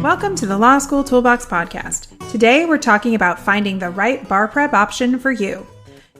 Welcome to the Law School Toolbox Podcast. Today, we're talking about finding the right bar prep option for you.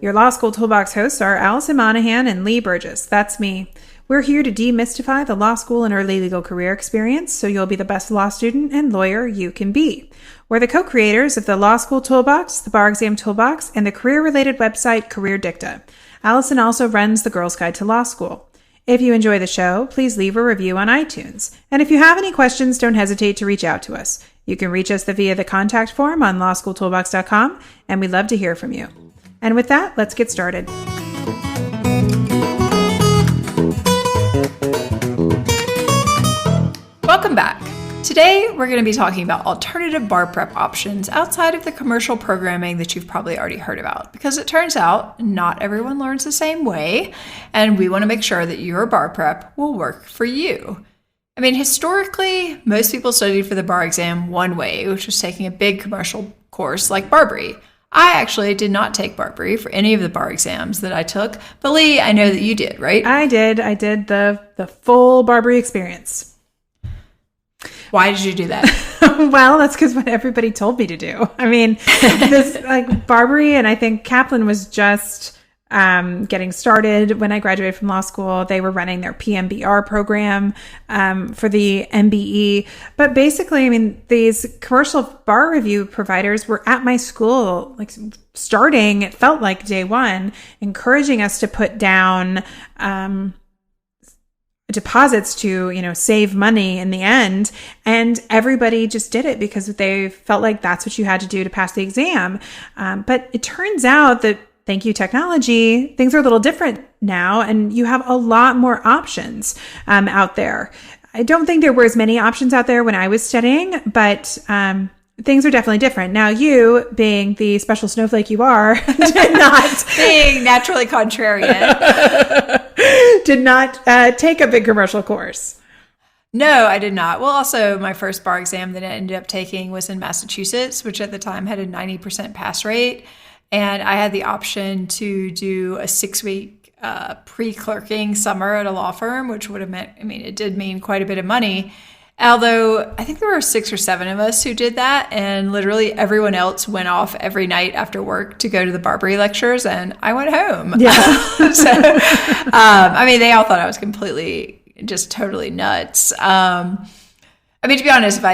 Your Law School Toolbox hosts are Allison Monahan and Lee Burgess. That's me. We're here to demystify the law school and early legal career experience so you'll be the best law student and lawyer you can be. We're the co-creators of the Law School Toolbox, the Bar Exam Toolbox, and the career-related website Career Dicta. Allison also runs the Girls Guide to Law School. If you enjoy the show, please leave a review on iTunes. And if you have any questions, don't hesitate to reach out to us. You can reach us via the contact form on lawschooltoolbox.com, and we'd love to hear from you. And with that, let's get started. Welcome back. Today, we're going to be talking about alternative bar prep options outside of the commercial programming that you've probably already heard about. Because it turns out not everyone learns the same way, and we want to make sure that your bar prep will work for you. I mean, historically, most people studied for the bar exam one way, which was taking a big commercial course like BARBRI. I actually did not take BARBRI for any of the bar exams that I took, but Lee, I know that you did, right? I did the full BARBRI experience. Why did you do that? Well, that's because what everybody told me to do. I mean, this BARBRI, and I think Kaplan was just getting started when I graduated from law school. They were running their PMBR program for the MBE. But basically, I mean, these commercial bar review providers were at my school, starting, it felt like day one, encouraging us to put down deposits to, save money in the end. And everybody just did it because they felt like that's what you had to do to pass the exam. But it turns out that, thank you, technology, things are a little different now, and you have a lot more options out there. I don't think there were as many options out there when I was studying, but things are definitely different. Now, you, being the special snowflake you are, did not... being naturally contrarian. Did not take a big commercial course. No, I did not. Well, also, my first bar exam that I ended up taking was in Massachusetts, which at the time had a 90% pass rate. And I had the option to do a 6-week pre-clerking summer at a law firm, which would have meant, it did mean quite a bit of money. Although I think there were 6 or 7 of us who did that, and literally everyone else went off every night after work to go to the BARBRI lectures, and I went home. Yeah. They all thought I was completely, just totally nuts. To be honest, if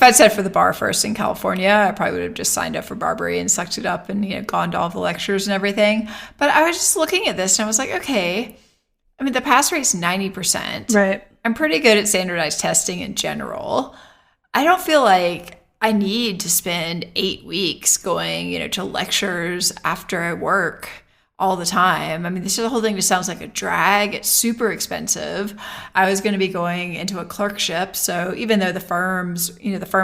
I'd said for the bar first in California, I probably would have just signed up for BARBRI and sucked it up and, gone to all the lectures and everything. But I was just looking at this and I was like, okay, the pass rate's 90%. Right. I'm pretty good at standardized testing in general. I don't feel like I need to spend 8 weeks going, to lectures after I work all the time. This whole thing just sounds like a drag. It's super expensive. I was going to be going into a clerkship. So even though the firm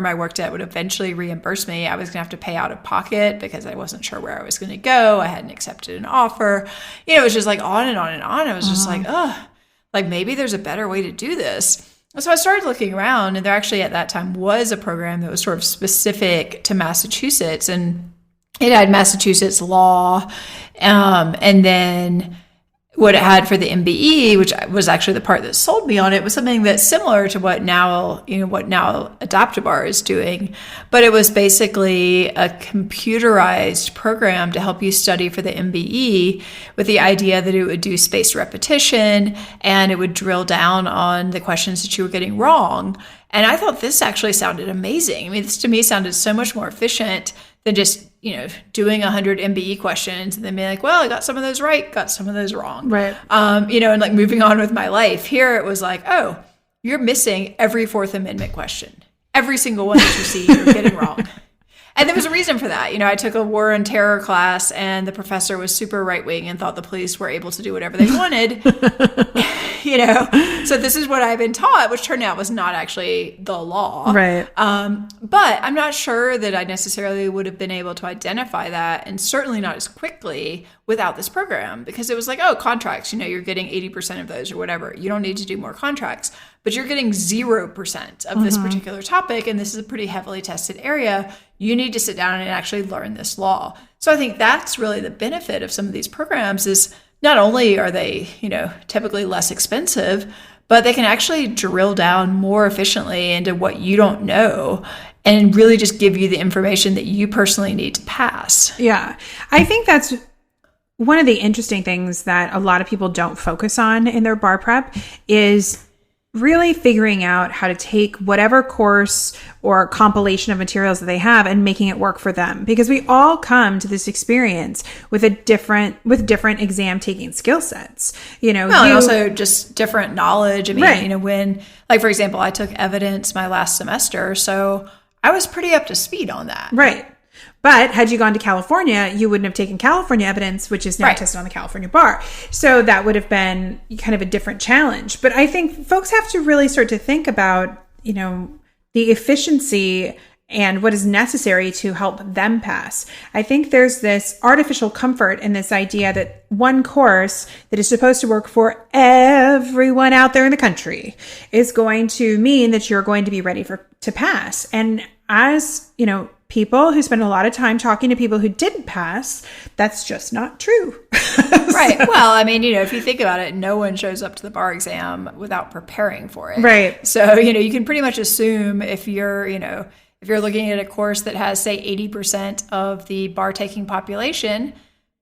I worked at would eventually reimburse me, I was going to have to pay out of pocket because I wasn't sure where I was going to go. I hadn't accepted an offer. It was just like on and on and on. I was just like, maybe there's a better way to do this. So I started looking around, and there actually at that time was a program that was sort of specific to Massachusetts, and it had Massachusetts law, and then what it had for the MBE, which was actually the part that sold me on it, was something that's similar to what now Adapt-A-Bar is doing. But it was basically a computerized program to help you study for the MBE with the idea that it would do spaced repetition and it would drill down on the questions that you were getting wrong. And I thought this actually sounded amazing. This to me sounded so much more efficient than just, doing 100 MBE questions and then being like, well, I got some of those right, got some of those wrong. Right. And moving on with my life. Here it was like, oh, you're missing every Fourth Amendment question. Every single one that you see, you're getting wrong. And there was a reason for that. I took a war and terror class, and the professor was super right-wing and thought the police were able to do whatever they wanted. So this is what I've been taught, which turned out was not actually the law. Right. But I'm not sure that I necessarily would have been able to identify that, and certainly not as quickly without this program, because it was like, oh, contracts, you're getting 80% of those or whatever. You don't need to do more contracts, but you're getting 0% of this particular topic. And this is a pretty heavily tested area. You need to sit down and actually learn this law. So I think that's really the benefit of some of these programs is not only are they, typically less expensive, but they can actually drill down more efficiently into what you don't know and really just give you the information that you personally need to pass. Yeah. I think that's one of the interesting things that a lot of people don't focus on in their bar prep is really figuring out how to take whatever course or compilation of materials that they have and making it work for them. Because we all come to this experience with different exam taking skill sets, and also just different knowledge. I mean, right. When, like, for example, I took evidence my last semester, so I was pretty up to speed on that. Right. But had you gone to California, you wouldn't have taken California evidence, which is now tested on the California bar. So that would have been kind of a different challenge. But I think folks have to really start to think about, the efficiency and what is necessary to help them pass. I think there's this artificial comfort in this idea that one course that is supposed to work for everyone out there in the country is going to mean that you're going to be ready to pass. And as, people who spend a lot of time talking to people who didn't pass, that's just not true. Right. Well, I mean, if you think about it, no one shows up to the bar exam without preparing for it. Right. So, you can pretty much assume if you're looking at a course that has, say, 80% of the bar taking population,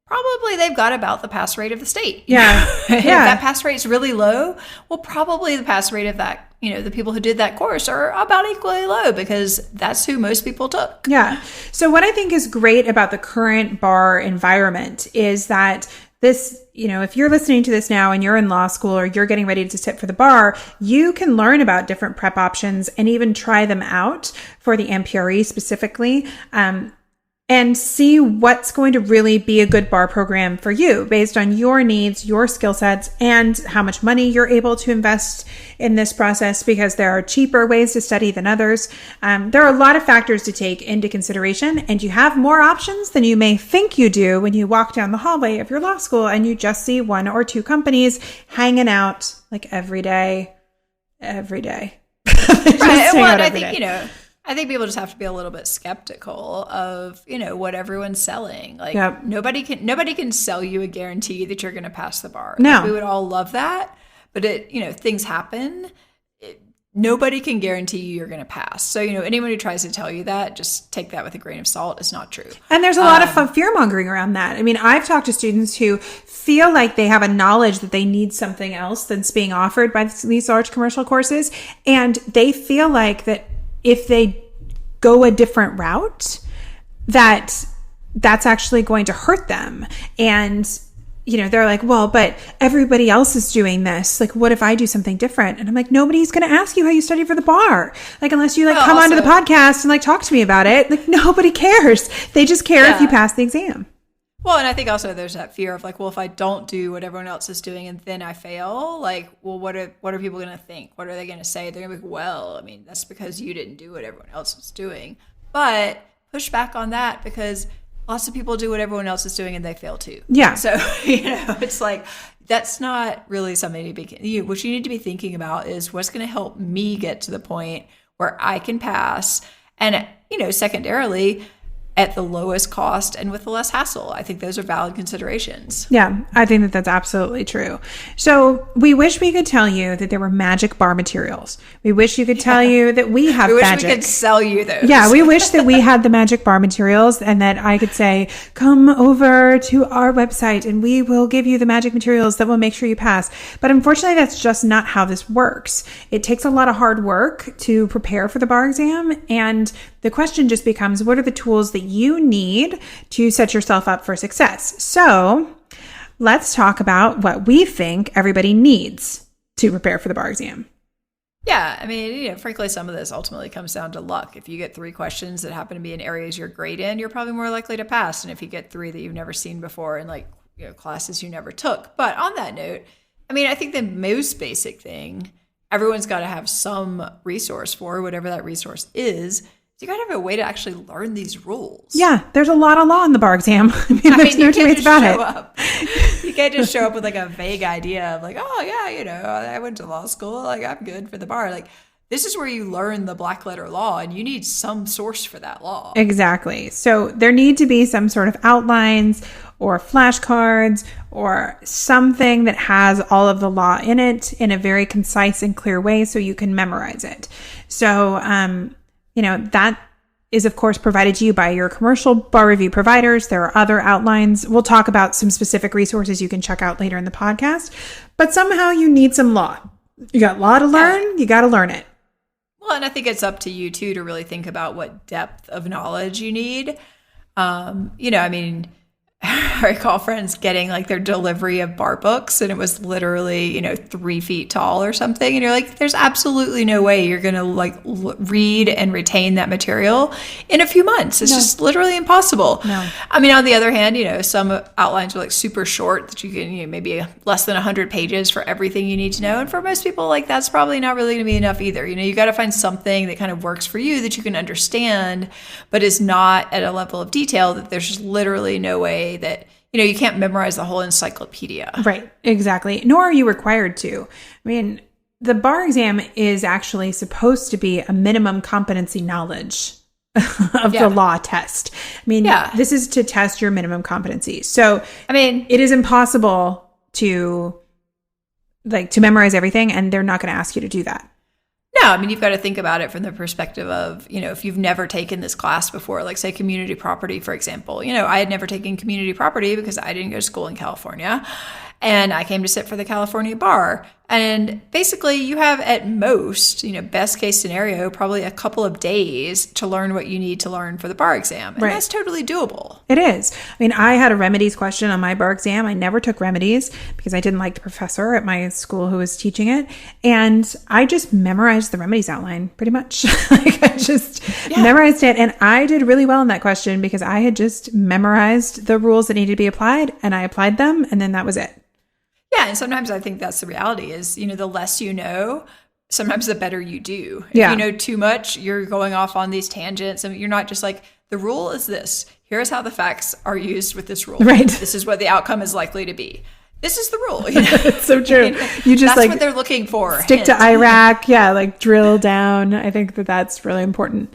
probably they've got about the pass rate of the state. Yeah. If that pass rate is really low, well, probably the pass rate of that, the people who did that course are about equally low because that's who most people took. Yeah. So what I think is great about the current bar environment is that this, if you're listening to this now and you're in law school or you're getting ready to sit for the bar, you can learn about different prep options and even try them out for the MPRE specifically. And see what's going to really be a good bar program for you based on your needs, your skill sets, and how much money you're able to invest in this process, because there are cheaper ways to study than others. There are a lot of factors to take into consideration, and you have more options than you may think you do when you walk down the hallway of your law school and you just see one or two companies hanging out like every day. Right. Well, and I think, I think people just have to be a little bit skeptical of, what everyone's selling. Like, nobody can sell you a guarantee that you're going to pass the bar. No. Like, we would all love that, but things happen. Nobody can guarantee you're going to pass. So, anyone who tries to tell you that, just take that with a grain of salt. It's not true. And there's a lot of fear mongering around that. I mean, I've talked to students who feel like they have a knowledge that they need something else that's being offered by these large commercial courses. And they feel like that if they go a different route, that's actually going to hurt them. And, they're like, well, but everybody else is doing this. Like, what if I do something different? And I'm like, nobody's going to ask you how you study for the bar. Like, unless you come onto the podcast and talk to me about it. Like, nobody cares. They just care if you pass the exam. Well, and I think also there's that fear of well, if I don't do what everyone else is doing and then I fail, well, what are people going to think? What are they going to say? They're going to be well, I mean, that's because you didn't do what everyone else was doing. But push back on that, because lots of people do what everyone else is doing and they fail too. Yeah. So, it's that's not really something to be, what you need to be thinking about is what's going to help me get to the point where I can pass. And, secondarily, at the lowest cost and with the less hassle. I think those are valid considerations. Yeah, I think that that's absolutely true. So we wish we could tell you that there were magic bar materials. We wish you could tell you that we have magic. We wish we could sell you those. Yeah, we wish that we had the magic bar materials and that I could say, come over to our website and we will give you the magic materials that will make sure you pass. But unfortunately, that's just not how this works. It takes a lot of hard work to prepare for the bar exam. And the question just becomes, what are the tools that you need to set yourself up for success? So let's talk about what we think everybody needs to prepare for the bar exam. Yeah, I mean, frankly, some of this ultimately comes down to luck. If you get 3 questions that happen to be in areas you're great in, you're probably more likely to pass. And if you get 3 that you've never seen before in classes you never took. But on that note, I mean, I think the most basic thing everyone's got to have some resource for, whatever that resource is. You got to have a way to actually learn these rules. Yeah, there's a lot of law in the bar exam. There's no two ways about it. You can't just show up with like a vague idea of like, oh yeah, I went to law school, like I'm good for the bar. Like, this is where you learn the black letter law, and you need some source for that law. Exactly. So there need to be some sort of outlines or flashcards or something that has all of the law in it in a very concise and clear way so you can memorize it. So, that is, of course, provided to you by your commercial bar review providers. There are other outlines. We'll talk about some specific resources you can check out later in the podcast. But somehow you need some law. You got law to learn. You got to learn it. Well, and I think it's up to you, too, to really think about what depth of knowledge you need. I recall friends getting like their delivery of bar books, and it was literally, 3 feet tall or something. And you're like, there's absolutely no way you're going to read and retain that material in a few months. It's just literally impossible. No. I mean, on the other hand, some outlines are like super short that you can, maybe less than 100 pages for everything you need to know. And for most people, like that's probably not really going to be enough either. You got to find something that kind of works for you that you can understand, but is not at a level of detail that there's just literally no way that you can't memorize the whole encyclopedia. Right, exactly. Nor are you required to. I mean, the bar exam is actually supposed to be a minimum competency knowledge of the law test. I mean, this is to test your minimum competency. So, it is impossible to memorize everything, and they're not going to ask you to do that. No, you've got to think about it from the perspective of, if you've never taken this class before, like say community property, for example. I had never taken community property because I didn't go to school in California, and I came to sit for the California bar. And basically you have at most, best case scenario, probably a couple of days to learn what you need to learn for the bar exam. And that's totally doable. It is. I had a remedies question on my bar exam. I never took remedies because I didn't like the professor at my school who was teaching it. And I just memorized the remedies outline pretty much. I just memorized it. And I did really well in that question because I had just memorized the rules that needed to be applied, and I applied them, and then that was it. Yeah, and sometimes I think that's the reality is, the less you know, sometimes the better you do. If you know too much, you're going off on these tangents, and you're not just like, the rule is this. Here's how the facts are used with this rule. Right. This is what the outcome is likely to be. This is the rule. It's so true. You just that's what they're looking for. Stick to Iraq. Yeah, drill down. I think that's really important.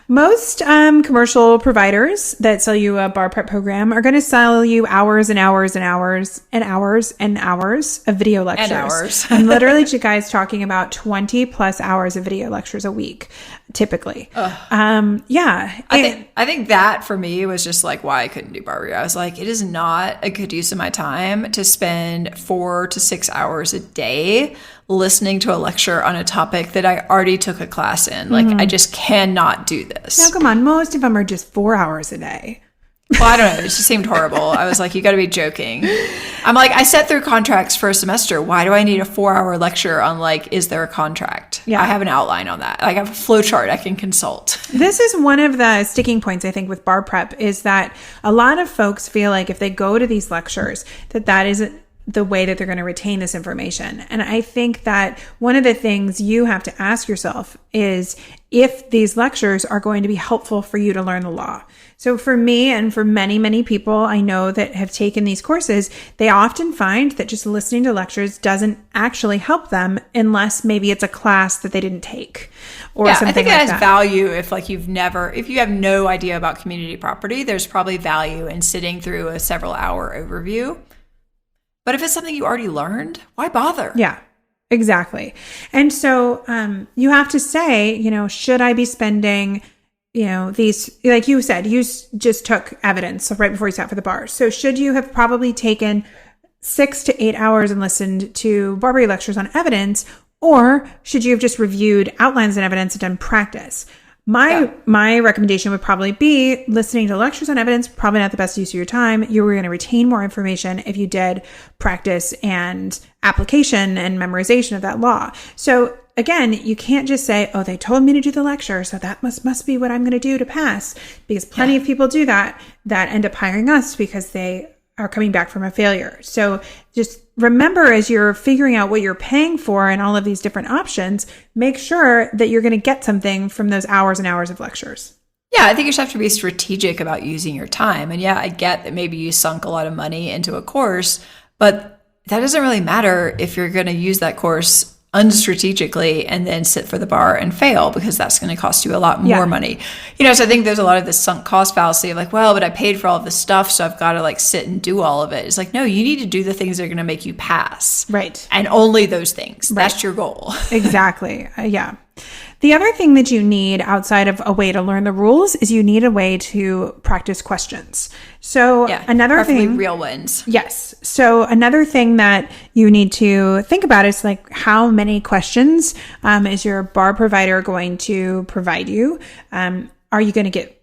Most commercial providers that sell you a bar prep program are going to sell you hours and hours and hours and hours and hours of video lectures. And hours. I'm literally, guys, talking about 20 plus hours of video lectures a week, typically. I think that for me was just like why I couldn't do BARBRI. I was like, it is not a good use of my time to spend 4 to 6 hours a day listening to a lecture on a topic that I already took a class in. I just cannot do this. Now, come on. Most of them are just 4 hours a day. Well, I don't know. It just seemed horrible. I was like, you got to be joking. I'm like, I sat through contracts for a semester. Why do I need a 4-hour lecture on is there a contract? Yeah. I have an outline on that. I have a flow chart I can consult. This is one of the sticking points, I think, with bar prep is that a lot of folks feel like if they go to these lectures, that isn't the way that they're going to retain this information. And I think that one of the things you have to ask yourself is if these lectures are going to be helpful for you to learn the law. So for me and for many, many people I know that have taken these courses, they often find that just listening to lectures doesn't actually help them unless maybe it's a class that they didn't take or something like that. I think it has value if you have no idea about community property, there's probably value in sitting through a several hour overview. But if it's something you already learned, why bother? Yeah, exactly. And so you have to say, should I be spending, these, like you said, you just took evidence right before you sat for the bar. So should you have probably taken 6 to 8 hours and listened to BARBRI lectures on evidence, or should you have just reviewed outlines and evidence and done practice? My recommendation would probably be listening to lectures on evidence, probably not the best use of your time. You were going to retain more information if you did practice and application and memorization of that law. So again, you can't just say, oh, they told me to do the lecture, so that must be what I'm going to do to pass, because plenty of people do that end up hiring us because they are coming back from a failure. So just remember, as you're figuring out what you're paying for and all of these different options, make sure that you're going to get something from those hours and hours of lectures. Yeah, I think you just have to be strategic about using your time. And yeah, I get that maybe you sunk a lot of money into a course, but that doesn't really matter if you're going to use that course unstrategically and then sit for the bar and fail, because that's going to cost you a lot more money. So I think there's a lot of this sunk cost fallacy of like, well, but I paid for all of this stuff, so I've got to like sit and do all of it. It's like, no, you need to do the things that are going to make you pass. Right. And only those things. Right. That's your goal. Exactly. Yeah. The other thing that you need outside of a way to learn the rules is you need a way to practice questions. So another thing, real ones. Yes. So another thing that you need to think about is like, how many questions is your bar provider going to provide you? Are you going to get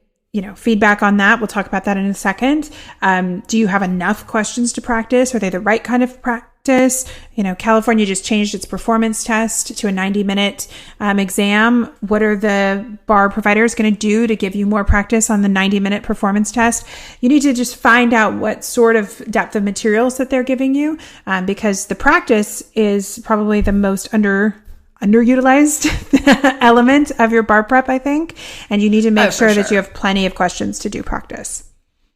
feedback on that? We'll talk about that in a second. Do you have enough questions to practice? Are they the right kind of practice? California just changed its performance test to a 90-minute exam. What are the bar providers going to do to give you more practice on the 90-minute performance test? You need to just find out what sort of depth of materials that they're giving you, because the practice is probably the most underutilized element of your bar prep, I think. And you need to make sure that you have plenty of questions to do practice.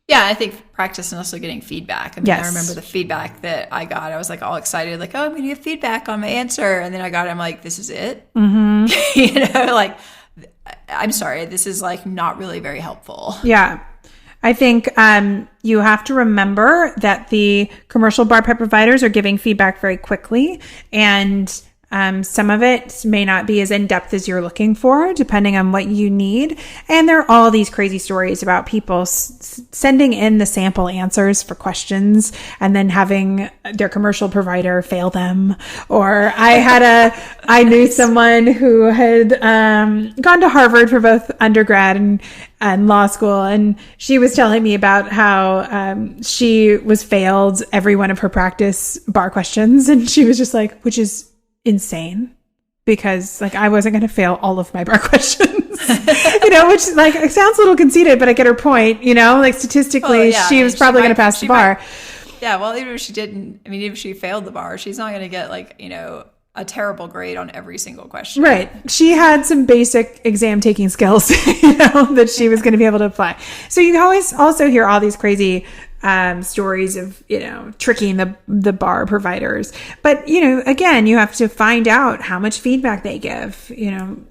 Yeah, I think practice and also getting feedback. I mean, I remember the feedback that I got. I was like all excited, like, oh, I'm going to get feedback on my answer. And then I got it. I'm like, this is it? Mm-hmm. Like, I'm sorry, this is like not really very helpful. Yeah. I think you have to remember that the commercial bar prep providers are giving feedback very quickly, and some of it may not be as in-depth as you're looking for, depending on what you need. And there are all these crazy stories about people sending in the sample answers for questions and then having their commercial provider fail them. Or I knew someone who had gone to Harvard for both undergrad and law school. And she was telling me about how she was failed every one of her practice bar questions. And she was just like, which is insane, because like I wasn't going to fail all of my bar questions, which like sounds a little conceited, but I get her point. Like statistically, she was probably going to pass the bar. Well, even if she didn't, even if she failed the bar, she's not going to get like, a terrible grade on every single question. Right. She had some basic exam taking skills, that she was going to be able to apply. So you always also hear all these crazy stories of, tricking the bar providers. But, again, you have to find out how much feedback they give,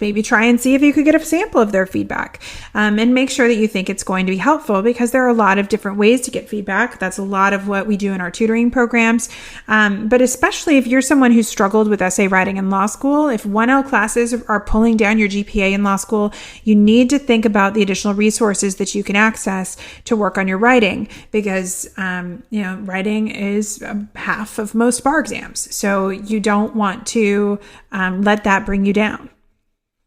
maybe try and see if you could get a sample of their feedback, and make sure that you think it's going to be helpful, because there are a lot of different ways to get feedback. That's a lot of what we do in our tutoring programs. But especially if you're someone who struggled with essay writing in law school, if 1L classes are pulling down your GPA in law school, you need to think about the additional resources that you can access to work on your writing, because writing is half of most bar exams. So you don't want to let that bring you down.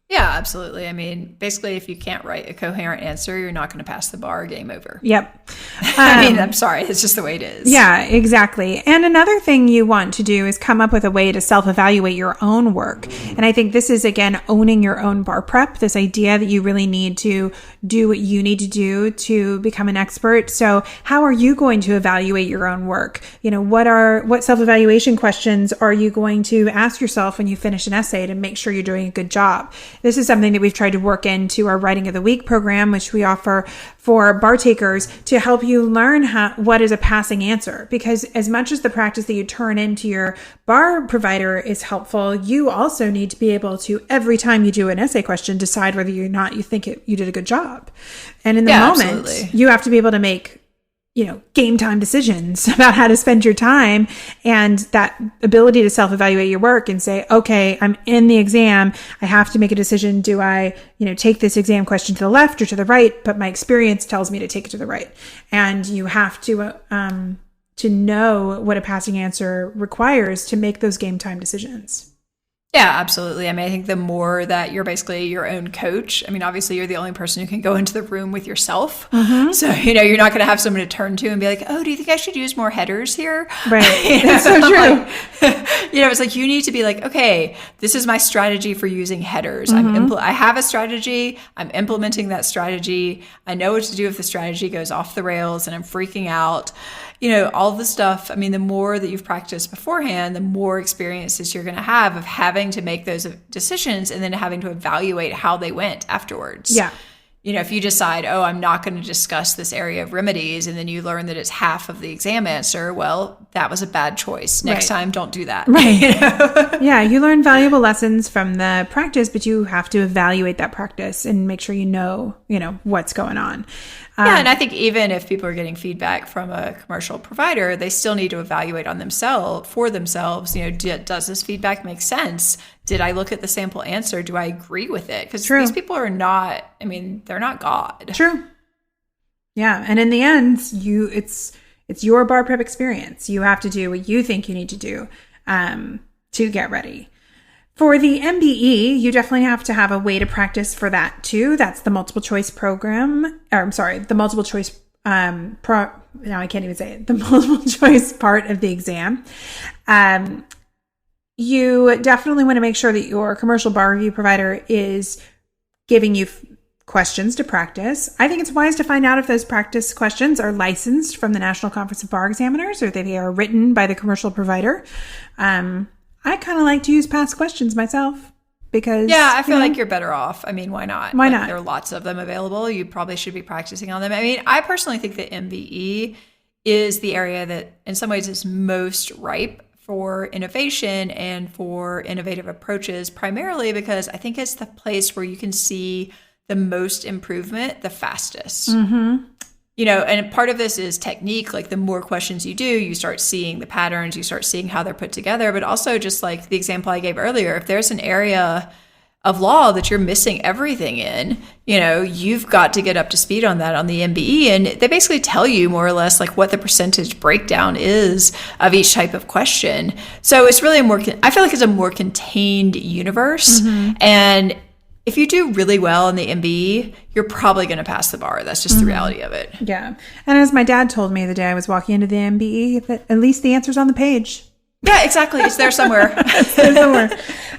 Yeah, absolutely. Basically, if you can't write a coherent answer, you're not going to pass the bar. Game over. Yep. I'm sorry. It's just the way it is. Yeah, exactly. And another thing you want to do is come up with a way to self-evaluate your own work. And I think this is, again, owning your own bar prep, this idea that you really need to do what you need to do to become an expert. So how are you going to evaluate your own work? What self-evaluation questions are you going to ask yourself when you finish an essay to make sure you're doing a good job? This is something that we've tried to work into our Writing of the Week program, which we offer for bar takers, to help you learn what is a passing answer. Because as much as the practice that you turn into your bar provider is helpful, you also need to be able to, every time you do an essay question, decide whether or not you think you did a good job. And in the moment, you have to be able to make game time decisions about how to spend your time, and that ability to self-evaluate your work and say, okay, I'm in the exam. I have to make a decision. Do I, take this exam question to the left or to the right? But my experience tells me to take it to the right. And you have to know what a passing answer requires to make those game time decisions. Yeah, absolutely. I think the more that you're basically your own coach, obviously you're the only person who can go into the room with yourself. Mm-hmm. So, you're not going to have someone to turn to and be like, oh, do you think I should use more headers here? Right. That's so true. It's like, you need to be like, okay, this is my strategy for using headers. Mm-hmm. I have a strategy. I'm implementing that strategy. I know what to do if the strategy goes off the rails and I'm freaking out. all the stuff, I mean, the more that you've practiced beforehand, the more experiences you're going to have of having to make those decisions and then having to evaluate how they went afterwards. Yeah. If you decide, I'm not going to discuss this area of remedies, and then you learn that it's half of the exam answer, well, that was a bad choice. Next time, don't do that. Right. Yeah, you learn valuable lessons from the practice, but you have to evaluate that practice and make sure you know what's going on. Yeah, and I think even if people are getting feedback from a commercial provider, they still need to evaluate for themselves. Does this feedback make sense? Did I look at the sample answer? Do I agree with it? Because these people are not, they're not God. True. Yeah, and in the end, it's your bar prep experience. You have to do what you think you need to do to get ready. For the MBE, you definitely have to have a way to practice for that too. That's the multiple choice program. The multiple choice now I can't even say it. The multiple choice part of the exam. You definitely want to make sure that your commercial bar review provider is giving you questions to practice. I think it's wise to find out if those practice questions are licensed from the National Conference of Bar Examiners or if they are written by the commercial provider. I kind of like to use past questions myself because... Yeah, I feel like you're better off. Why not? Why not? There are lots of them available. You probably should be practicing on them. I personally think that MBE is the area that in some ways is most ripe for innovation and for innovative approaches, primarily because I think it's the place where you can see the most improvement the fastest. Mm-hmm. And part of this is technique. Like the more questions you do, you start seeing the patterns, you start seeing how they're put together. But also just like the example I gave earlier, if there's an area of law that you're missing everything in, you've got to get up to speed on that on the MBE. And they basically tell you more or less like what the percentage breakdown is of each type of question. So it's really I feel like it's a more contained universe. Mm-hmm. And if you do really well in the MBE, you're probably going to pass the bar. That's just the reality of it. Yeah. And as my dad told me the day I was walking into the MBE, that at least the answer's on the page. Yeah, exactly. It's there somewhere. It's there somewhere.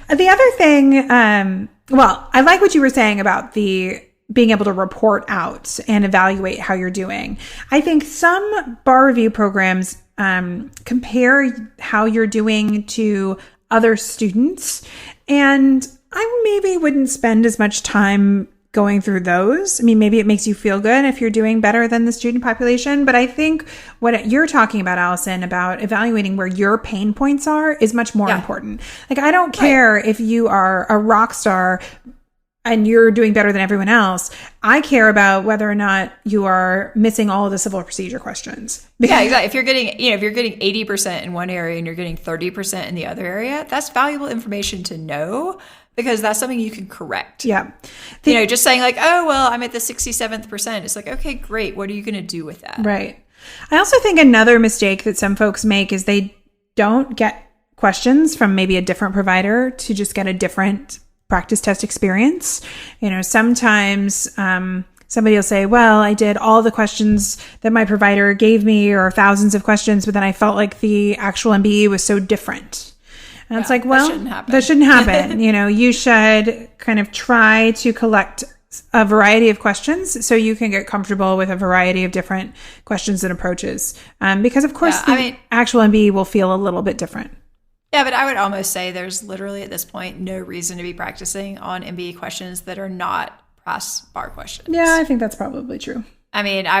The other thing, I like what you were saying about the being able to report out and evaluate how you're doing. I think some bar review programs compare how you're doing to other students, and I maybe wouldn't spend as much time going through those. Maybe it makes you feel good if you're doing better than the student population. But I think what you're talking about, Allison, about evaluating where your pain points are is much more important. Like, I don't care if you are a rock star and you're doing better than everyone else. I care about whether or not you are missing all of the civil procedure questions. Yeah, exactly. If you're getting 80% in one area and you're getting 30% in the other area, that's valuable information to know, because that's something you can correct. Yeah. Just saying like, oh, well, I'm at the 67th percent. It's like, okay, great. What are you going to do with that? Right. I also think another mistake that some folks make is they don't get questions from maybe a different provider to just get a different practice test experience. Sometimes somebody will say, well, I did all the questions that my provider gave me, or thousands of questions, but then I felt like the actual MBE was so different. And it's like, well, that shouldn't happen. You should kind of try to collect a variety of questions so you can get comfortable with a variety of different questions and approaches. Because of course, the actual MBE will feel a little bit different. Yeah, but I would almost say there's literally at this point no reason to be practicing on MBE questions that are not past bar questions. Yeah, I think that's probably true. I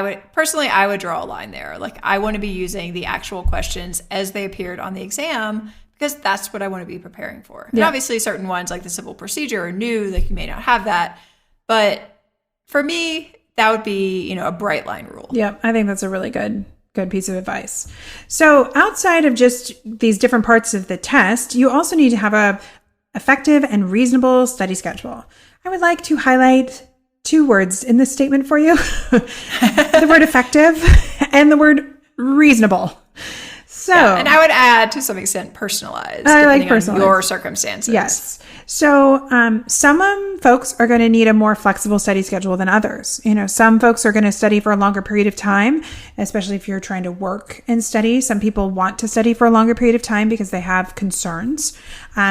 would draw a line there. Like, I want to be using the actual questions as they appeared on the exam, because that's what I want to be preparing for. And obviously certain ones like the civil procedure are new, like you may not have that. But for me, that would be, a bright line rule. Yeah, I think that's a really good piece of advice. So outside of just these different parts of the test, you also need to have a effective and reasonable study schedule. I would like to highlight two words in this statement for you. The word effective and the word reasonable. So, and I would add to some extent personalized. I like personalized. On your circumstances. Yes. So some folks are going to need a more flexible study schedule than others. Some folks are going to study for a longer period of time, especially if you're trying to work and study. Some people want to study for a longer period of time because they have concerns.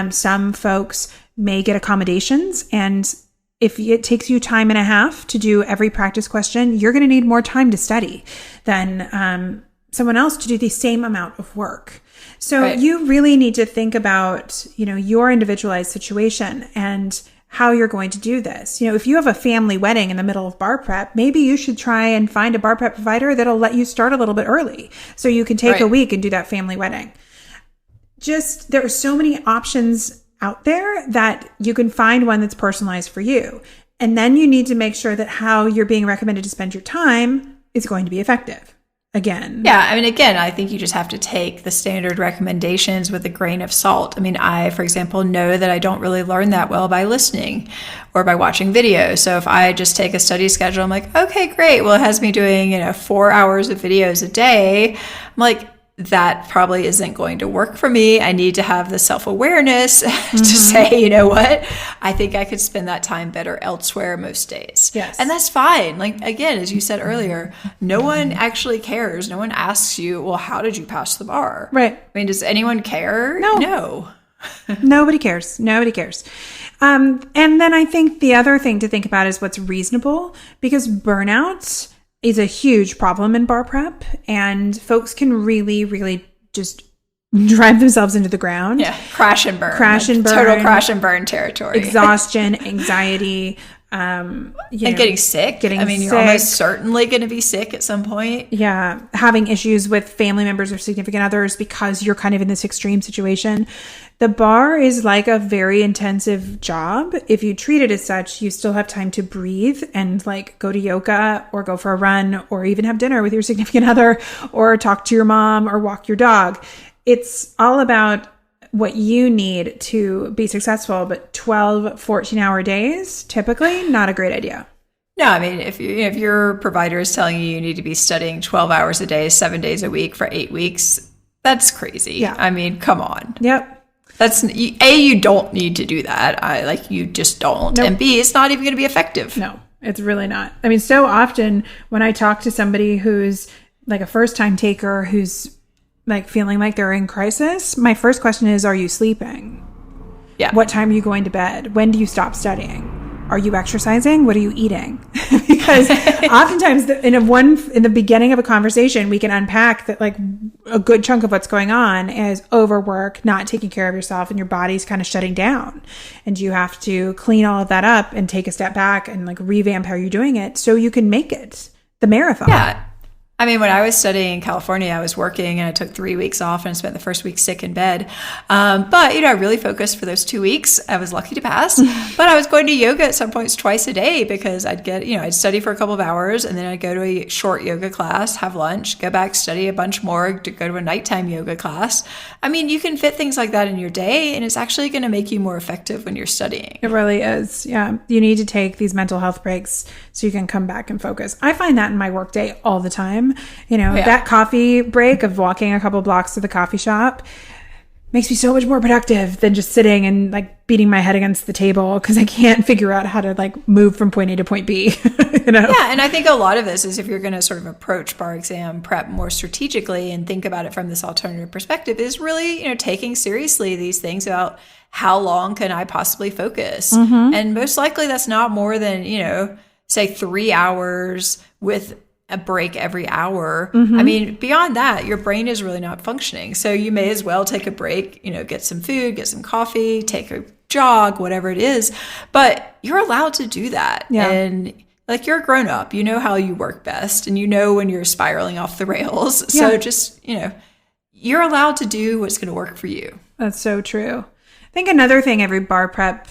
Some folks may get accommodations, and if it takes you time and a half to do every practice question, you're going to need more time to study than someone else to do the same amount of work. So Right. you really need to think about, your individualized situation and how you're going to do this. If you have a family wedding in the middle of bar prep, maybe you should try and find a bar prep provider that'll let you start a little bit early so you can take Right. a week and do that family wedding. There are so many options out there that you can find one that's personalized for you. And then you need to make sure that how you're being recommended to spend your time is going to be effective. Again. Yeah, I think you just have to take the standard recommendations with a grain of salt. I, for example, know that I don't really learn that well by listening or by watching videos. So if I just take a study schedule, I'm like, okay, great. Well, it has me doing, 4 hours of videos a day. I'm like, that probably isn't going to work for me. I need to have the self-awareness to say, you know what? I think I could spend that time better elsewhere most days. Yes. And that's fine. Like, again, as you said earlier, no one actually cares. No one asks you, well, how did you pass the bar? Right. Does anyone care? No. Nobody cares. And then I think the other thing to think about is what's reasonable, because burnout is a huge problem in bar prep, and folks can really, really just drive themselves into the ground. Yeah, crash and burn. Total crash and burn territory. Exhaustion, anxiety, and getting sick. You're sick. almost certainly going to be sick at some point. Yeah, having issues with family members or significant others because you're kind of in this extreme situation. The bar is like a very intensive job. If you treat it as such, you still have time to breathe and go to yoga or go for a run or even have dinner with your significant other or talk to your mom or walk your dog. It's all about what you need to be successful, but 12, 14-hour days, typically not a great idea. No, if your provider is telling you need to be studying 12 hours a day, 7 days a week for 8 weeks, that's crazy. Yeah. Come on. Yep. That's A, you don't need to do that. You just don't. Nope. And B, it's not even going to be effective. No, it's really not. So often when I talk to somebody who's a first-time taker who's feeling like they're in crisis, my first question is, are you sleeping? Yeah. What time are you going to bed? When do you stop studying? Are you exercising? What are you eating? Because oftentimes in the beginning of a conversation, we can unpack that a good chunk of what's going on is overwork, not taking care of yourself, and your body's kind of shutting down. And you have to clean all of that up and take a step back and revamp how you're doing it so you can make it the marathon. Yeah. When I was studying in California, I was working and I took 3 weeks off and spent the first week sick in bed. But, I really focused for those 2 weeks. I was lucky to pass. But I was going to yoga at some points twice a day because I'd study for a couple of hours and then I'd go to a short yoga class, have lunch, go back, study a bunch more, to go to a nighttime yoga class. You can fit things like that in your day, and it's actually going to make you more effective when you're studying. It really is. Yeah. You need to take these mental health breaks so you can come back and focus. I find that in my workday all the time. That coffee break of walking a couple blocks to the coffee shop makes me so much more productive than just sitting and beating my head against the table because I can't figure out how to move from point A to point B. Yeah, and I think a lot of this is if you're going to sort of approach bar exam prep more strategically and think about it from this alternative perspective, is really taking seriously these things about how long can I possibly focus, and most likely that's not more than say 3 hours with a break every hour. Beyond that, your brain is really not functioning. So you may as well take a break, get some food, get some coffee, take a jog, whatever it is. But you're allowed to do that. Yeah. And you're a grown up, you know how you work best and you know when you're spiraling off the rails. So just, you're allowed to do what's going to work for you. That's so true. I think another thing every bar prep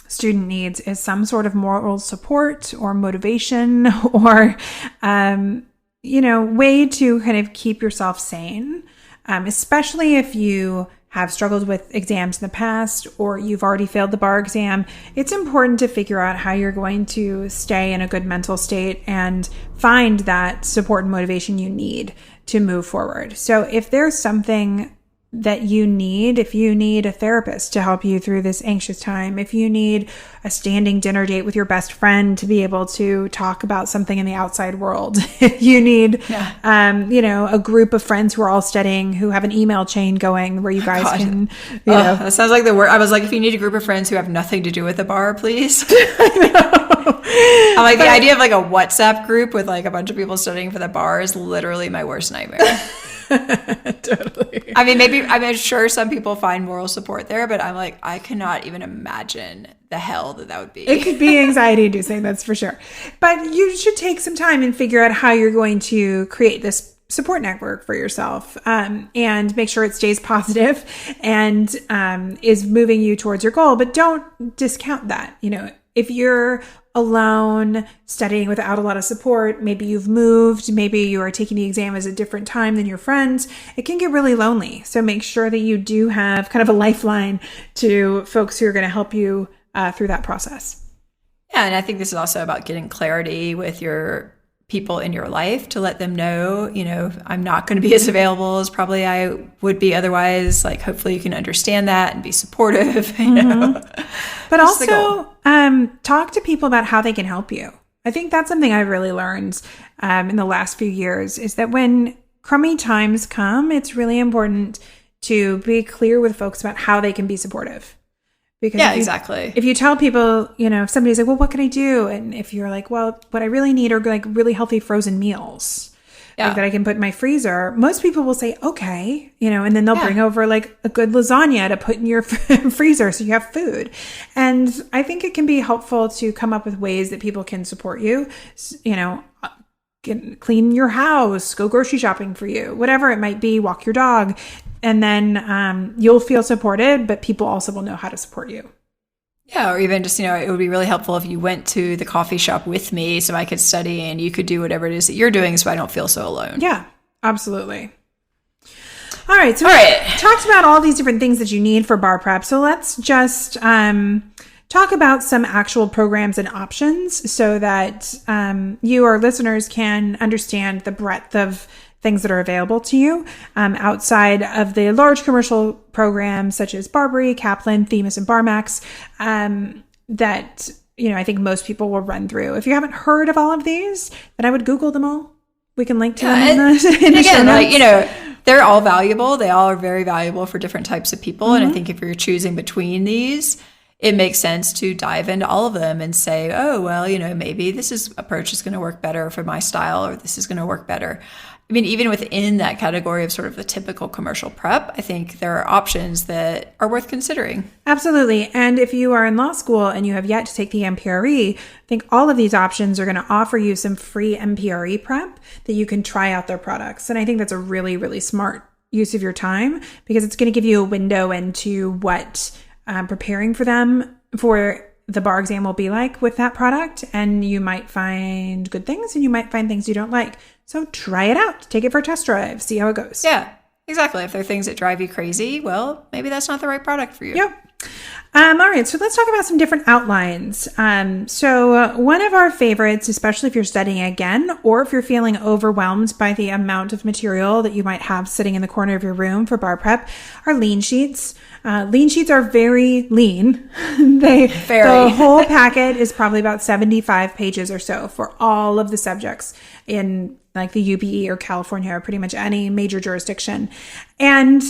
student needs is some sort of moral support or motivation or, way to kind of keep yourself sane, especially if you have struggled with exams in the past or you've already failed the bar exam. It's important to figure out how you're going to stay in a good mental state and find that support and motivation you need to move forward. So if there's something that you need, if you need a therapist to help you through this anxious time, if you need a standing dinner date with your best friend to be able to talk about something in the outside world, if you need, a group of friends who are all studying, who have an email chain going where you guys can, that sounds like the word. I was like, if you need a group of friends who have nothing to do with the bar, please. I know. I'm like, the idea of like a WhatsApp group with like a bunch of people studying for the bar is literally my worst nightmare. Totally. I mean, I'm sure some people find moral support there, but I'm like, I cannot even imagine the hell that would be. It could be anxiety inducing, that's for sure. But you should take some time and figure out how you're going to create this support network for yourself, and make sure it stays positive and is moving you towards your goal. But don't discount that. If you're alone studying without a lot of support, maybe you've moved, maybe you are taking the exam at a different time than your friends, it can get really lonely. So make sure that you do have kind of a lifeline to folks who are going to help you through that process. Yeah, and I think this is also about getting clarity with your people in your life to let them know, I'm not going to be as available as probably I would be otherwise. Like, hopefully you can understand that and be supportive, But also talk to people about how they can help you. I think that's something I've really learned in the last few years, is that when crummy times come, it's really important to be clear with folks about how they can be supportive. Because exactly. If you tell people, if somebody's like, well, what can I do? And if you're like, well, what I really need are like really healthy frozen meals like that I can put in my freezer. Most people will say, okay, and then they'll bring over like a good lasagna to put in your freezer so you have food. And I think it can be helpful to come up with ways that people can support you, clean your house, go grocery shopping for you, whatever it might be, walk your dog. And then you'll feel supported, but people also will know how to support you. Yeah, or even just, it would be really helpful if you went to the coffee shop with me so I could study and you could do whatever it is that you're doing so I don't feel so alone. Yeah, absolutely. All right. So we talked about all these different things that you need for bar prep. So let's just talk about some actual programs and options so that you, our listeners, can understand the breadth of things that are available to you outside of the large commercial programs such as BARBRI, Kaplan, Themis, and BarMax that, I think most people will run through. If you haven't heard of all of these, then I would Google them all. We can link to them in the show notes. They're all valuable. They all are very valuable for different types of people. And I think if you're choosing between these, it makes sense to dive into all of them and say, oh, well, maybe this approach is going to work better for my style, or this is going to work better. I mean, even within that category of sort of the typical commercial prep, I think there are options that are worth considering. Absolutely. And if you are in law school and you have yet to take the MPRE, I think all of these options are going to offer you some free MPRE prep that you can try out their products. And I think that's a really, really smart use of your time, because it's going to give you a window into what preparing for them for the bar exam will be like with that product. And you might find good things and you might find things you don't like. So try it out, take it for a test drive, see how it goes. Yeah, exactly. If there are things that drive you crazy, well, maybe that's not the right product for you. Yep. All right, so let's talk about some different outlines. So one of our favorites, especially if you're studying again, or if you're feeling overwhelmed by the amount of material that you might have sitting in the corner of your room for bar prep, are lean sheets. Lean sheets are very lean. The whole packet is probably about 75 pages or so for all of the subjects in like the UPE or California or pretty much any major jurisdiction. And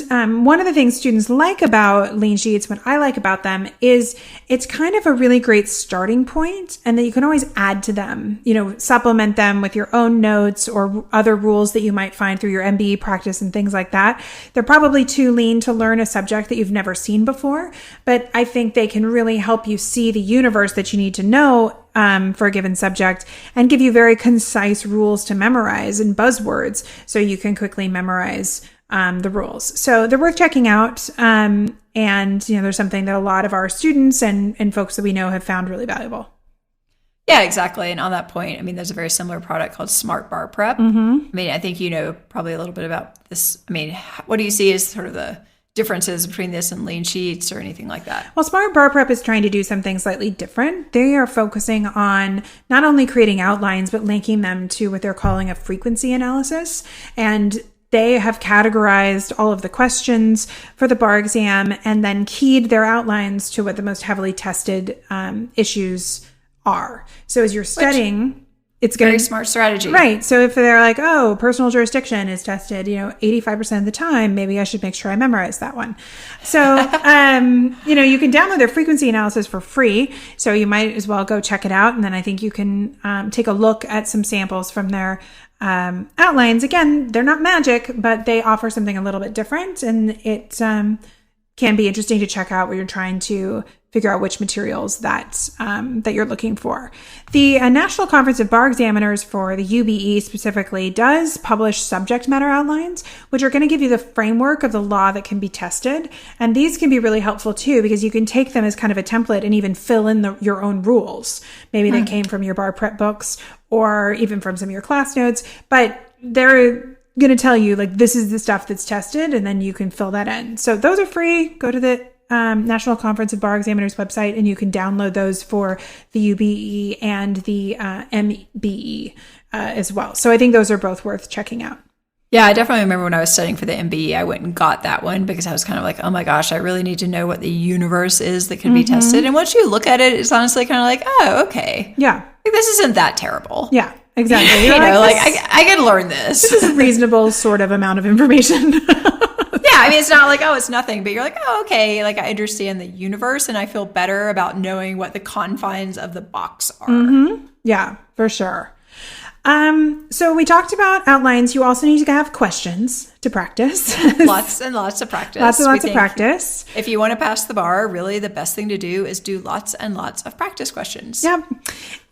one of the things students like about lean sheets, what I like about them, is it's kind of a really great starting point, and that you can always add to them, supplement them with your own notes or other rules that you might find through your MBE practice and things like that. They're probably too lean to learn a subject that you've never seen before, but I think they can really help you see the universe that you need to know for a given subject, and give you very concise rules to memorize and buzzwords so you can quickly memorize the rules. So they're worth checking out. And, there's something that a lot of our students and folks that we know have found really valuable. Yeah, exactly. And on that point, there's a very similar product called Smart Bar Prep. I think probably a little bit about this. What do you see as sort of the differences between this and lean sheets or anything like that? Well, Smart Bar Prep is trying to do something slightly different. They are focusing on not only creating outlines, but linking them to what they're calling a frequency analysis. And they have categorized all of the questions for the bar exam and then keyed their outlines to what the most heavily tested issues are. So as you're studying, it's going to very smart strategy. Right. So if they're like, oh, personal jurisdiction is tested, 85% of the time, maybe I should make sure I memorize that one. So, you can download their frequency analysis for free. So you might as well go check it out. And then I think you can take a look at some samples from their outlines. Again, they're not magic, but they offer something a little bit different. And it can be interesting to check out where you're trying to figure out which materials that you're looking for. The National Conference of Bar Examiners for the UBE specifically does publish subject matter outlines, which are going to give you the framework of the law that can be tested. And these can be really helpful too, because you can take them as kind of a template and even fill in your own rules. Maybe they came from your bar prep books or even from some of your class notes, but they're going to tell you like, this is the stuff that's tested, and then you can fill that in. So those are free. Go to the National Conference of Bar Examiners website, and you can download those for the UBE and the MBE as well. So I think those are both worth checking out. Yeah, I definitely remember when I was studying for the MBE, I went and got that one because I was kind of like, oh my gosh, I really need to know what the universe is that can be tested. And once you look at it, it's honestly kind of like, oh, okay. Yeah. Like, this isn't that terrible. Yeah, exactly. I can learn this. This is a reasonable sort of amount of information. Yeah, I mean, it's not like, oh, it's nothing, but you're like, oh, okay, like I understand the universe and I feel better about knowing what the confines of the box are. Mm-hmm. Yeah, for sure. So we talked about outlines. You also need to have questions to practice. Lots and lots of practice. Lots of practice. If you want to pass the bar, really the best thing to do is do lots and lots of practice questions. Yep.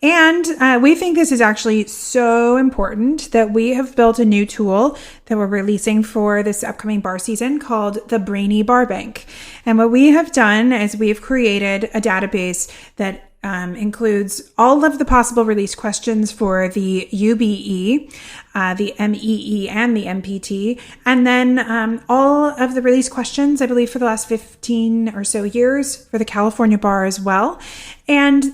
And we think this is actually so important that we have built a new tool that we're releasing for this upcoming bar season called the Brainy Bar Bank. And what we have done is we've created a database that includes all of the possible release questions for the UBE, the MEE, and the MPT, and then all of the release questions, I believe, for the last 15 or so years for the California bar as well. And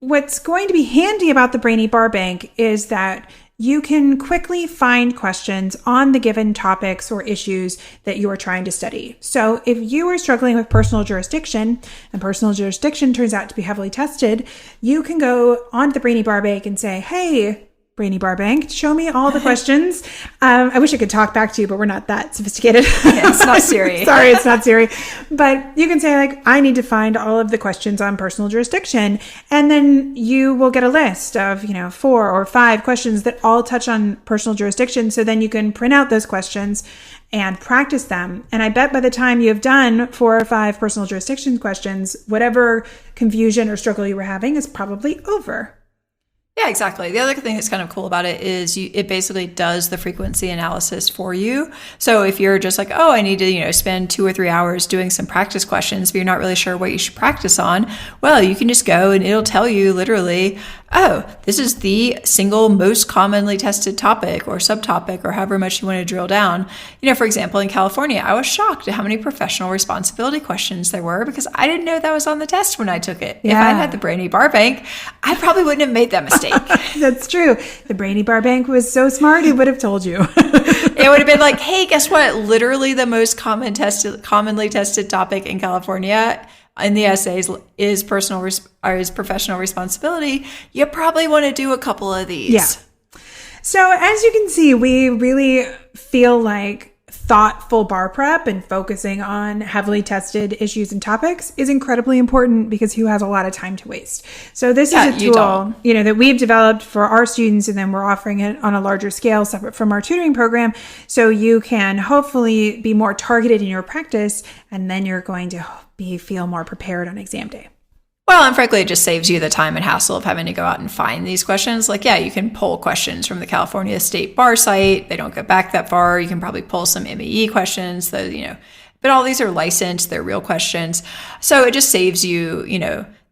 what's going to be handy about the Brainy Bar Bank is that you can quickly find questions on the given topics or issues that you are trying to study. So if you are struggling with personal jurisdiction, and personal jurisdiction turns out to be heavily tested, you can go on the Brainy Bar Bank and say, hey, Brainy Bar Bank, show me all the questions. I wish I could talk back to you, but we're not that sophisticated. Yeah, it's not Siri. Sorry, it's not Siri. But you can say, like, I need to find all of the questions on personal jurisdiction. And then you will get a list of, 4 or 5 questions that all touch on personal jurisdiction. So then you can print out those questions and practice them. And I bet by the time you have done 4 or 5 personal jurisdiction questions, whatever confusion or struggle you were having is probably over. Yeah, exactly. The other thing that's kind of cool about it is it basically does the frequency analysis for you. So if you're just like, oh, I need to, spend 2 or 3 hours doing some practice questions, but you're not really sure what you should practice on, well, you can just go and it'll tell you literally, oh, this is the single most commonly tested topic or subtopic or however much you want to drill down. For example, in California, I was shocked at how many professional responsibility questions there were because I didn't know that was on the test when I took it. Yeah. If I had the Brainy Bar Bank, I probably wouldn't have made that mistake. That's true. The Brainy Bar Bank was so smart, it would have told you. It would have been like, hey, guess what? Literally the most commonly tested topic in California in the essays is professional responsibility. You probably want to do a couple of these. Yeah. So as you can see, we really feel like thoughtful bar prep and focusing on heavily tested issues and topics is incredibly important because who has a lot of time to waste? So this is a tool, that we've developed for our students, and then we're offering it on a larger scale separate from our tutoring program. So you can hopefully be more targeted in your practice, and then you're going to feel more prepared on exam day. Well, and frankly, it just saves you the time and hassle of having to go out and find these questions. Like, yeah, you can pull questions from the California State Bar site. They don't go back that far. You can probably pull some MEE questions, but all these are licensed. They're real questions. So it just saves you,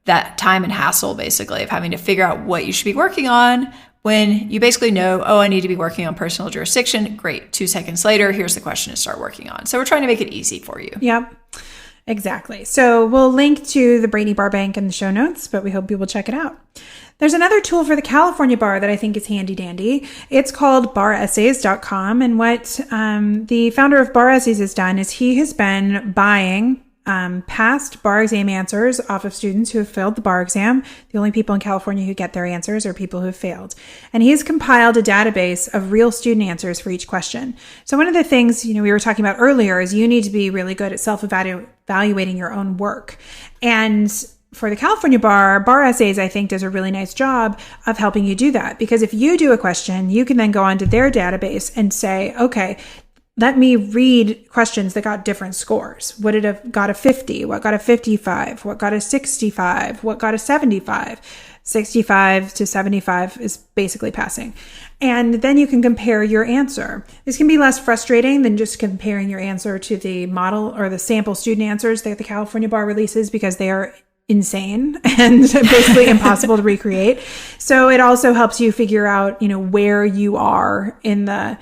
that time and hassle, basically, of having to figure out what you should be working on when you basically know, oh, I need to be working on personal jurisdiction. Great. 2 seconds later, here's the question to start working on. So we're trying to make it easy for you. Yep. Exactly. So we'll link to the Brainy Bar Bank in the show notes, but we hope you will check it out. There's another tool for the California bar that I think is handy dandy. It's called baressays.com. And what the founder of Bar Essays has done is he has been buying past bar exam answers off of students who have failed the bar exam. The only people in California who get their answers are people who have failed. And he's compiled a database of real student answers for each question. So one of the things, we were talking about earlier is you need to be really good at self-evaluating your own work. And for the California Bar Essays, I think, does a really nice job of helping you do that. Because if you do a question, you can then go onto their database and say, okay, let me read questions that got different scores. What did have got a 50? What got a 55? What got a 65? What got a 75? 65 to 75 is basically passing. And then you can compare your answer. This can be less frustrating than just comparing your answer to the model or the sample student answers that the California Bar releases, because they are insane and basically impossible to recreate. So it also helps you figure out, where you are in the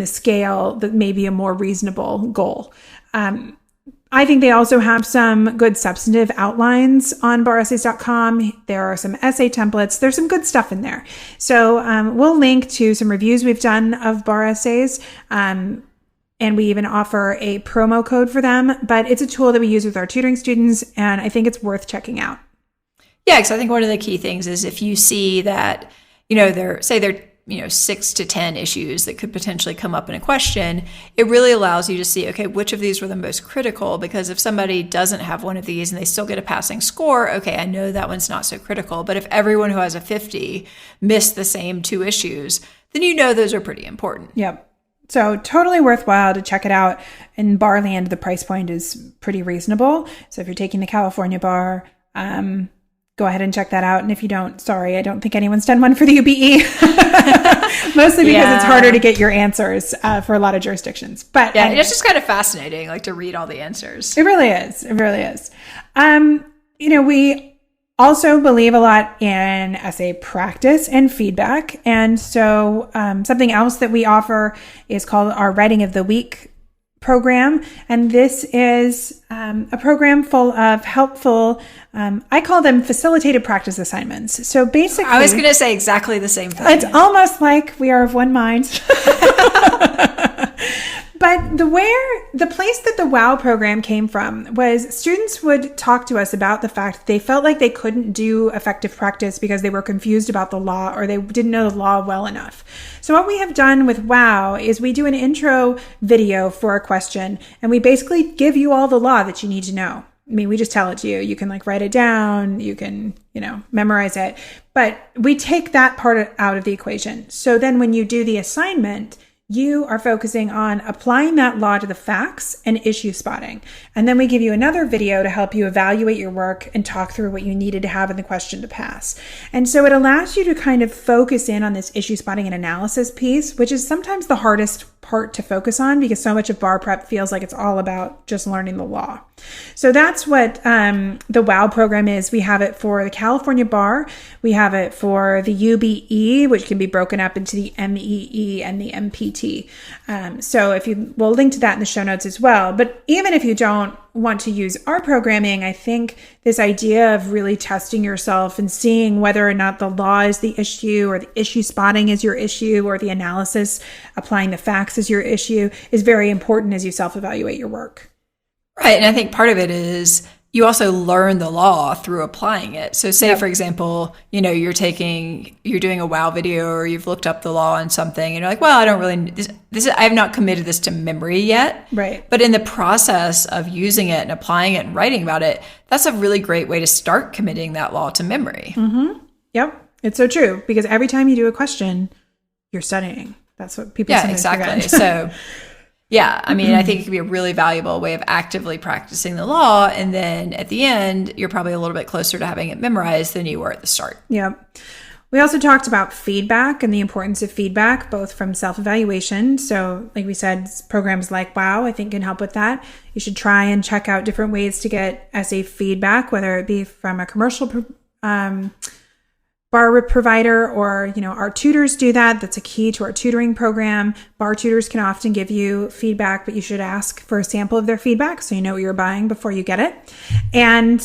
scale that may be a more reasonable goal. I think they also have some good substantive outlines on baressays.com. There are some essay templates. There's some good stuff in there. So we'll link to some reviews we've done of bar essays. And we even offer a promo code for them. But it's a tool that we use with our tutoring students, and I think it's worth checking out. Yeah, because I think one of the key things is if you see that, there are 6 to 10 issues that could potentially come up in a question, it really allows you to see, okay, which of these were the most critical? Because if somebody doesn't have one of these and they still get a passing score, okay, I know that one's not so critical. But if everyone who has a 50 missed the same 2 issues, then those are pretty important. Yep. So totally worthwhile to check it out. In Barland, the price point is pretty reasonable. So if you're taking the California Bar, go ahead and check that out. And if you don't, sorry, I don't think anyone's done one for the UBE. Mostly because it's harder to get your answers for a lot of jurisdictions. But yeah, it's just kind of fascinating, to read all the answers. It really is. It really is. We also believe a lot in essay practice and feedback. And so something else that we offer is called our Writing of the Week program. And this is a program full of helpful, I call them facilitated practice assignments. So basically, I was going to say exactly the same thing. It's almost like we are of one mind. But the place that the WOW program came from was students would talk to us about the fact that they felt like they couldn't do effective practice because they were confused about the law or they didn't know the law well enough. So what we have done with WOW is we do an intro video for a question, and we basically give you all the law that you need to know. I mean, we just tell it to you. You can write it down. You can, memorize it. But we take that part out of the equation. So then when you do the assignment, you are focusing on applying that law to the facts and issue spotting. And then we give you another video to help you evaluate your work and talk through what you needed to have in the question to pass. And so it allows you to kind of focus in on this issue spotting and analysis piece, which is sometimes the hardest part to focus on because so much of bar prep feels like it's all about just learning the law. So that's what the WOW program is. We have it for the California Bar. We have it for the UBE, which can be broken up into the MEE and the MPT. So we'll link to that in the show notes as well. But even if you don't want to use our programming, I think this idea of really testing yourself and seeing whether or not the law is the issue or the issue spotting is your issue or the analysis, applying the facts is your issue is very important as you self-evaluate your work. Right. And I think part of it is you also learn the law through applying it. So say, for example, you're doing a WOW video or you've looked up the law on something and you're like, well, I don't really, I have not committed this to memory yet. Right. But in the process of using it and applying it and writing about it, that's a really great way to start committing that law to memory. Mm-hmm. Yep. It's so true because every time you do a question, you're studying. That's what people sometimes forget. So yeah, I mean, I think it could be a really valuable way of actively practicing the law. And then at the end, you're probably a little bit closer to having it memorized than you were at the start. Yep. We also talked about feedback and the importance of feedback, both from self-evaluation. So like we said, programs like WOW, I think can help with that. You should try and check out different ways to get essay feedback, whether it be from a commercial bar provider or, our tutors do that. That's a key to our tutoring program. Bar tutors can often give you feedback, but you should ask for a sample of their feedback so you know what you're buying before you get it. And,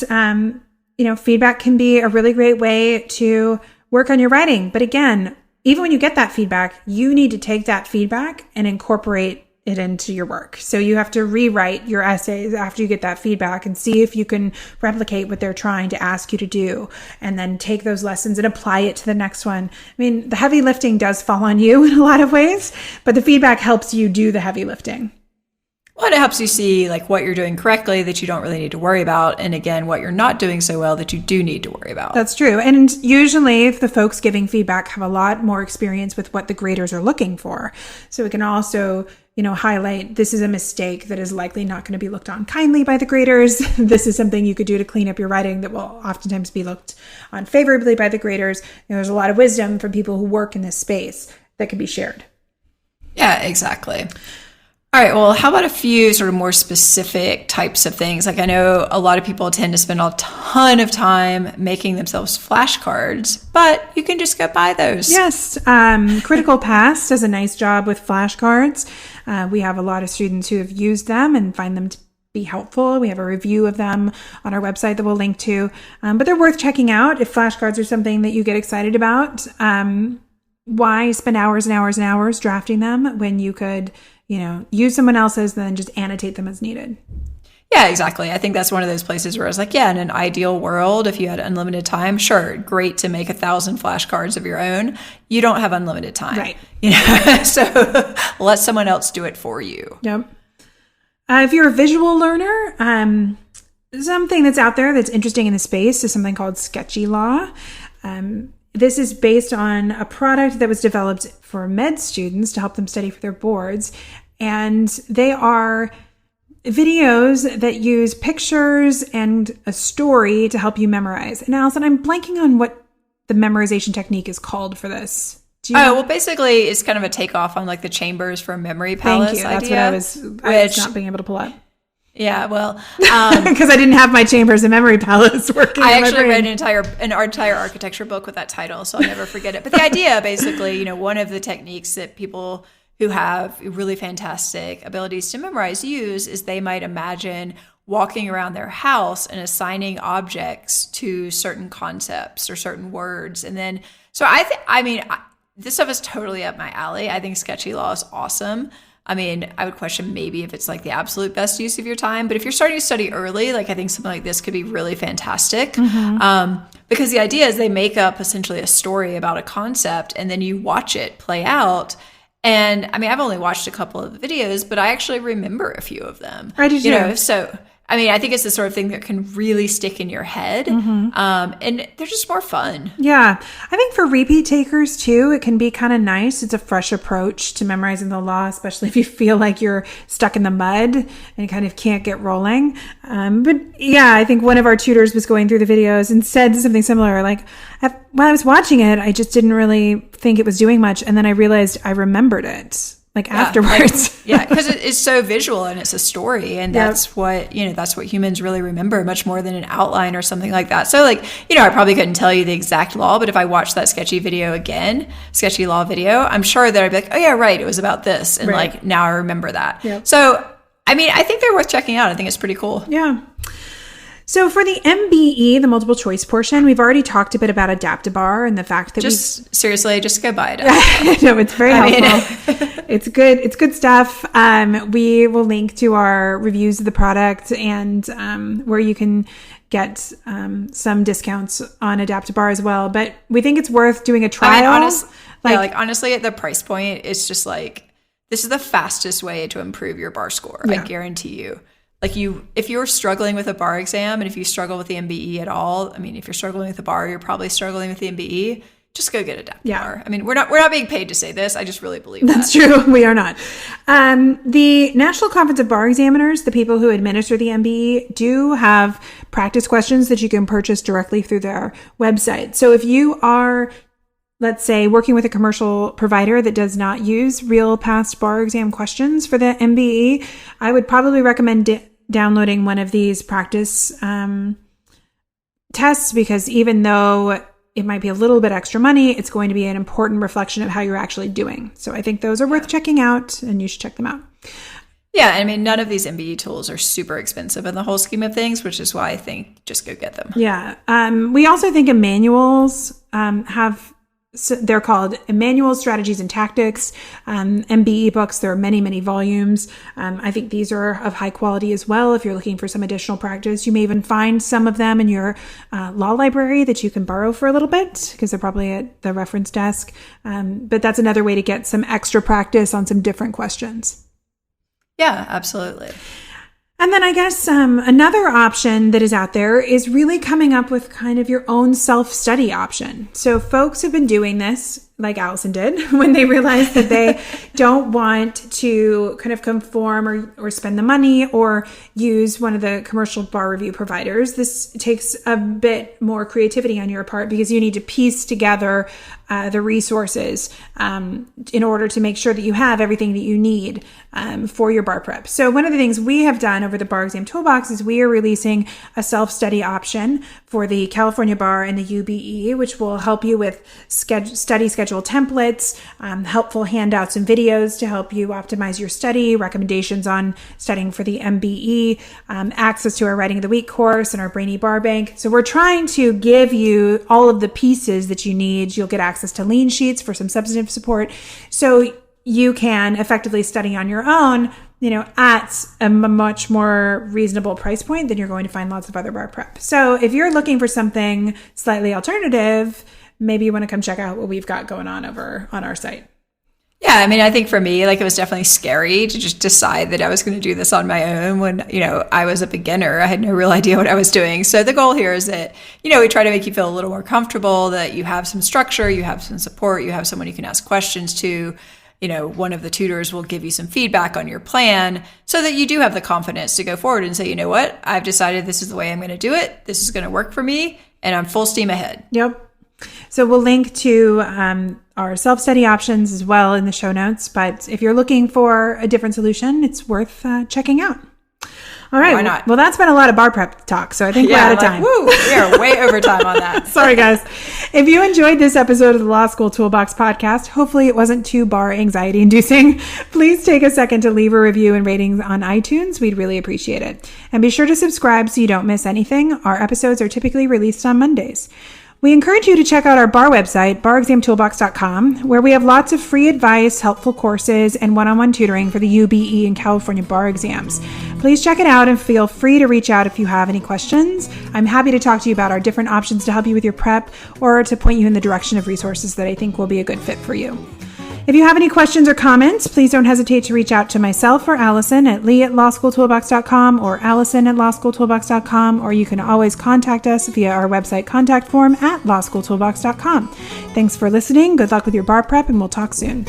feedback can be a really great way to work on your writing. But again, even when you get that feedback, you need to take that feedback and incorporate it into your work. So you have to rewrite your essays after you get that feedback and see if you can replicate what they're trying to ask you to do, and then take those lessons and apply it to the next one. I mean, the heavy lifting does fall on you in a lot of ways, but the feedback helps you do the heavy lifting. Well, it helps you see like what you're doing correctly that you don't really need to worry about. And again, what you're not doing so well that you do need to worry about. That's true. And usually if the folks giving feedback have a lot more experience with what the graders are looking for. So it can also, highlight this is a mistake that is likely not going to be looked on kindly by the graders. This is something you could do to clean up your writing that will oftentimes be looked on favorably by the graders. There's a lot of wisdom from people who work in this space that can be shared. Yeah, exactly. All right. Well, how about a few sort of more specific types of things? Like I know a lot of people tend to spend a ton of time making themselves flashcards, but you can just go buy those. Yes. Critical Past does a nice job with flashcards. We have a lot of students who have used them and find them to be helpful. We have a review of them on our website that we'll link to, but they're worth checking out if flashcards are something that you get excited about. Why spend hours and hours and hours drafting them when you could use someone else's and then just annotate them as needed? Yeah, exactly. I think that's one of those places where I was like, yeah, in an ideal world, if you had unlimited time, sure, great to make 1,000 flashcards of your own. You don't have unlimited time. Right. So let someone else do it for you. Yep. If you're a visual learner, something that's out there that's interesting in the space is something called Sketchy Law. This is based on a product that was developed for med students to help them study for their boards. And they are videos that use pictures and a story to help you memorize. And Allison, I'm blanking on what the memorization technique is called for this. Well, basically it's kind of a takeoff on like the Chambers for Memory Palace idea. That's what I was not being able to pull up. Yeah, well, because I didn't have my Chambers and Memory Palace working. I actually read an entire architecture book with that title, so I'll never forget it. But the idea, basically, one of the techniques that people who have really fantastic abilities to memorize use is they might imagine walking around their house and assigning objects to certain concepts or certain words, and then this stuff is totally up my alley. I think Sketchy Law is awesome. I mean, I would question maybe if it's like the absolute best use of your time, but if you're starting to study early, like I think something like this could be really fantastic. Mm-hmm. Because the idea is they make up essentially a story about a concept and then you watch it play out. And I mean, I've only watched a couple of the videos, but I actually remember a few of them. I did too. So I mean, I think it's the sort of thing that can really stick in your head. Mm-hmm. And they're just more fun. Yeah. I think for repeat takers too, it can be kind of nice. It's a fresh approach to memorizing the law, especially if you feel like you're stuck in the mud and kind of can't get rolling. But yeah, I think one of our tutors was going through the videos and said something similar. Like, while I was watching it, I just didn't really think it was doing much. And then I realized I remembered it. Afterwards. Because it's so visual and it's a story, and that's what humans really remember much more than an outline or something like that. So I probably couldn't tell you the exact law, but if I watched that Sketchy Law video, I'm sure that I'd be like, oh yeah, right, it was about this. And now I remember that. Yep. So, I mean, I think they're worth checking out. I think it's pretty cool. Yeah. So for the MBE, the multiple choice portion, we've already talked a bit about Adaptabar and the fact that seriously, just go buy it. No, it's very helpful. It's good. It's good stuff. We will link to our reviews of the product and where you can get some discounts on Adaptabar as well. But we think it's worth doing a trial. I mean, honestly, at the price point, it's just like, this is the fastest way to improve your bar score. Yeah. I guarantee you. If you're struggling with a bar exam and if you struggle with the MBE at all, I mean, if you're struggling with the bar, you're probably struggling with the MBE, just go get Adaptabar. Yeah. I mean, we're not being paid to say this. I just really believe that's true. We are not. The National Conference of Bar Examiners, the people who administer the MBE, do have practice questions that you can purchase directly through their website. So if you are, let's say, working with a commercial provider that does not use real past bar exam questions for the MBE, I would probably recommend downloading one of these practice tests, because even though it might be a little bit extra money, it's going to be an important reflection of how you're actually doing. So I think those are worth checking out, and you should check them out. Yeah, I mean, none of these MBE tools are super expensive in the whole scheme of things, which is why I think just go get them. Yeah. We also think Emmanuel's they're called Manual Strategies and Tactics, MBE books. There are many, many volumes. I think these are of high quality as well. If you're looking for some additional practice, you may even find some of them in your law library that you can borrow for a little bit because they're probably at the reference desk. But that's another way to get some extra practice on some different questions. Yeah, absolutely. And then I guess another option that is out there is really coming up with kind of your own self-study option. So folks have been doing this, like Allison did, when they realized that they don't want to kind of conform or spend the money or use one of the commercial bar review providers. This takes a bit more creativity on your part because you need to piece together the resources in order to make sure that you have everything that you need for your bar prep. So one of the things we have done over the Bar Exam Toolbox is we are releasing a self-study option for the California Bar and the UBE, which will help you with study schedule templates, helpful handouts and videos to help you optimize your study, recommendations on studying for the MBE, access to our Writing of the Week course and our Brainy Bar Bank. So we're trying to give you all of the pieces that you need. You'll get access to lean sheets for some substantive support so you can effectively study on your own, at a much more reasonable price point than you're going to find lots of other bar prep. So if you're looking for something slightly alternative, maybe you want to come check out what we've got going on over on our site. Yeah, I mean, I think for me, it was definitely scary to just decide that I was going to do this on my own when, I was a beginner. I had no real idea what I was doing. So the goal here is that, we try to make you feel a little more comfortable, that you have some structure, you have some support, you have someone you can ask questions to. One of the tutors will give you some feedback on your plan so that you do have the confidence to go forward and say, you know what, I've decided this is the way I'm going to do it. This is going to work for me and I'm full steam ahead. Yep. So we'll link to our self-study options as well in the show notes. But if you're looking for a different solution, it's worth checking out. All right. Why not? Well, that's been a lot of bar prep talk, so I think we're out of time. Woo, we are way over time on that. Sorry, guys. If you enjoyed this episode of the Law School Toolbox Podcast, hopefully it wasn't too bar anxiety inducing. Please take a second to leave a review and ratings on iTunes. We'd really appreciate it. And be sure to subscribe so you don't miss anything. Our episodes are typically released on Mondays. We encourage you to check out our bar website, barexamtoolbox.com, where we have lots of free advice, helpful courses, and one-on-one tutoring for the UBE and California bar exams. Please check it out and feel free to reach out if you have any questions. I'm happy to talk to you about our different options to help you with your prep or to point you in the direction of resources that I think will be a good fit for you. If you have any questions or comments, please don't hesitate to reach out to myself or Allison at lee@lawschooltoolbox.com or allison@lawschooltoolbox.com, or you can always contact us via our website contact form at lawschooltoolbox.com. Thanks for listening. Good luck with your bar prep, and we'll talk soon.